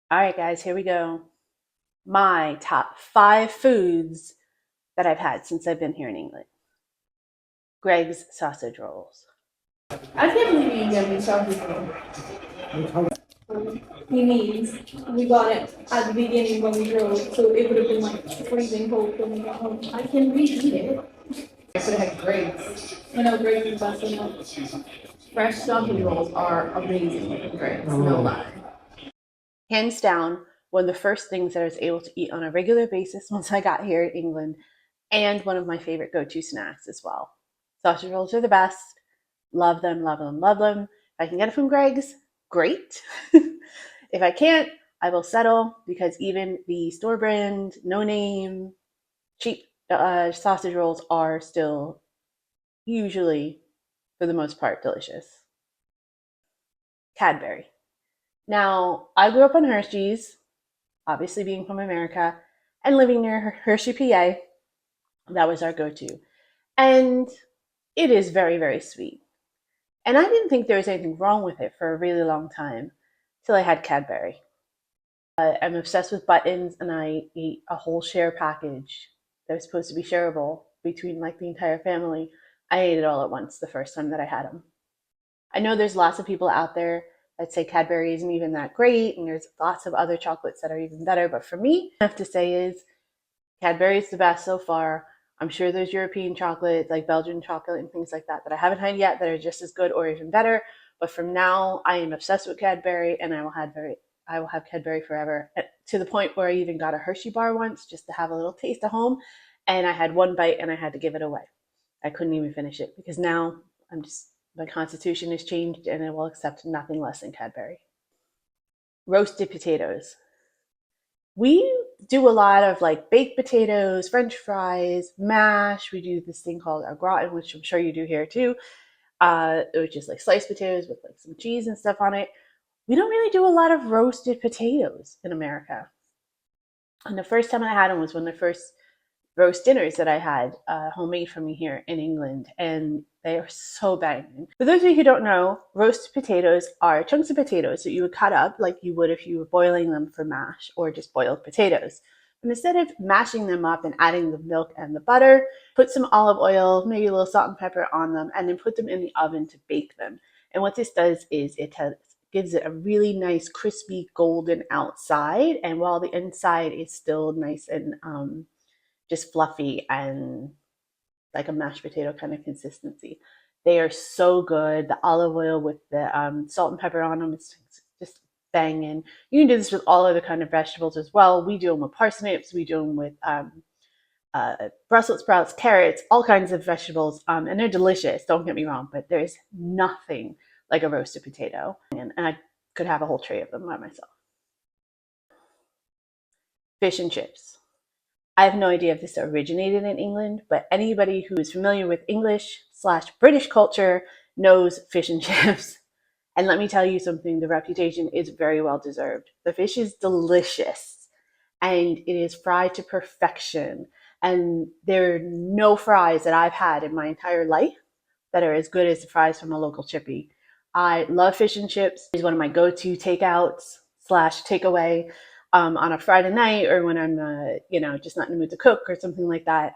All right, guys, here we go. My top 5 foods that I've had since I've been here in England. Greg's sausage rolls. I can't believe you didn't get me sausage roll. He means we got it at the beginning when we drove, so it would have been like freezing cold when we got home. I can reheat it. I could have had grapes. I know grapes is best enough. Fresh sausage rolls are amazing with grapes, no lie. Hands down, one of the first things that I was able to eat on a regular basis once I got here in England, and one of my favorite go-to snacks as well. Sausage rolls are the best. Love them, love them, love them. If I can get it from Greg's, great. If I can't, I will settle because even the store brand, no name, cheap sausage rolls are still usually, for the most part, delicious. Cadbury. Now, I grew up on Hershey's, obviously being from America, and living near Hershey, PA. That was our go to. And it is very, very sweet. And I didn't think there was anything wrong with it for a really long time till I had Cadbury. I'm obsessed with buttons, and I ate a whole share package that was supposed to be shareable between like the entire family. I ate it all at once the first time that I had them. I know there's lots of people out there that say Cadbury isn't even that great, and there's lots of other chocolates that are even better. But for me, I have to say is Cadbury is the best so far. I'm sure there's European chocolates like Belgian chocolate and things like that that I haven't had yet that are just as good or even better. But from now, I am obsessed with Cadbury, and I will have Cadbury forever. To the point where I even got a Hershey bar once just to have a little taste at home, and I had one bite and I had to give it away. I couldn't even finish it because now I'm just my constitution has changed and I will accept nothing less than Cadbury. Roasted potatoes. We do a lot of like baked potatoes, French fries, mash. We do this thing called a gratin, which I'm sure you do here too, which is like sliced potatoes with like some cheese and stuff on it. We don't really do a lot of roasted potatoes in America. And the first time I had them was one of the first roast dinners that I had homemade for me here in England, and they are so banging. For those of you who don't know, roasted potatoes are chunks of potatoes that you would cut up like you would if you were boiling them for mash or just boiled potatoes. And instead of mashing them up and adding the milk and the butter, put some olive oil, maybe a little salt and pepper on them, and then put them in the oven to bake them. And what this does is gives it a really nice crispy golden outside, and while the inside is still nice and just fluffy and like a mashed potato kind of consistency. They are so good. The olive oil with the salt and pepper on them is just banging. You can do this with all other kind of vegetables as well. We do them with parsnips. We do them with Brussels sprouts, carrots, all kinds of vegetables, and they're delicious. Don't get me wrong, but there's nothing like a roasted potato, and I could have a whole tray of them by myself. Fish and chips. I have no idea if this originated in England, but anybody who is familiar with English/British culture knows fish and chips. And let me tell you something, the reputation is very well deserved. The fish is delicious and it is fried to perfection. And there are no fries that I've had in my entire life that are as good as the fries from a local chippy. I love fish and chips. It's one of my go-to takeouts/takeaway on a Friday night or when I'm, just not in the mood to cook or something like that.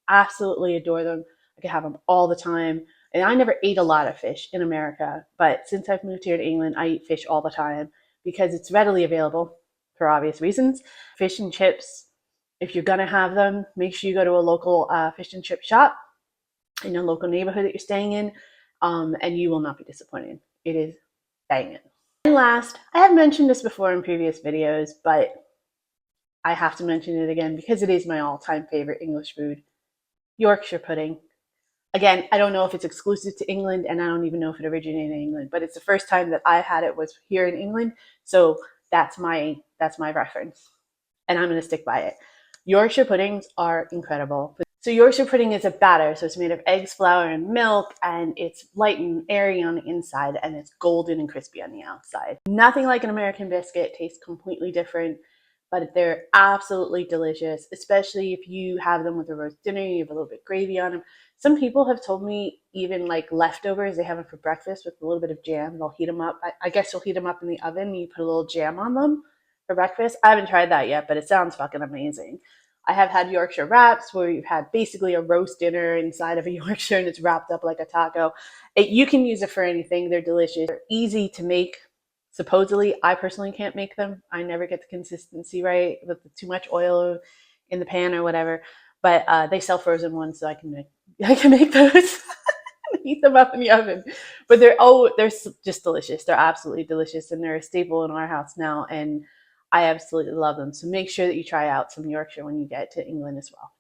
I absolutely adore them. I can have them all the time. And I never ate a lot of fish in America, but since I've moved here to England, I eat fish all the time because it's readily available for obvious reasons. Fish and chips, if you're gonna have them, make sure you go to a local fish and chip shop in your local neighborhood that you're staying in, and you will not be disappointed. It is banging. And last, I have mentioned this before in previous videos, but I have to mention it again because it is my all-time favorite English food, Yorkshire pudding. Again, I don't know if it's exclusive to England, and I don't even know if it originated in England, but it's the first time that I had it was here in England, so that's my reference, and I'm going to stick by it. Yorkshire puddings are incredible. So Yorkshire pudding is a batter, so it's made of eggs, flour, and milk, and it's light and airy on the inside, and it's golden and crispy on the outside. Nothing like an American biscuit, tastes completely different, but they're absolutely delicious, especially if you have them with a roast dinner, you have a little bit of gravy on them. Some people have told me even like leftovers, they have them for breakfast with a little bit of jam. They'll heat them up. I guess you'll heat them up in the oven and you put a little jam on them for breakfast. I haven't tried that yet, but it sounds fucking amazing. I have had Yorkshire wraps where you've had basically a roast dinner inside of a Yorkshire and it's wrapped up like a taco. You can use it for anything. They're delicious. They're easy to make. Supposedly, I personally can't make them. I never get the consistency right with too much oil in the pan or whatever. But they sell frozen ones, so I can make those. Heat them up in the oven. But they're just delicious. They're absolutely delicious, and they're a staple in our house now. And I absolutely love them. So make sure that you try out some Yorkshire when you get to England as well.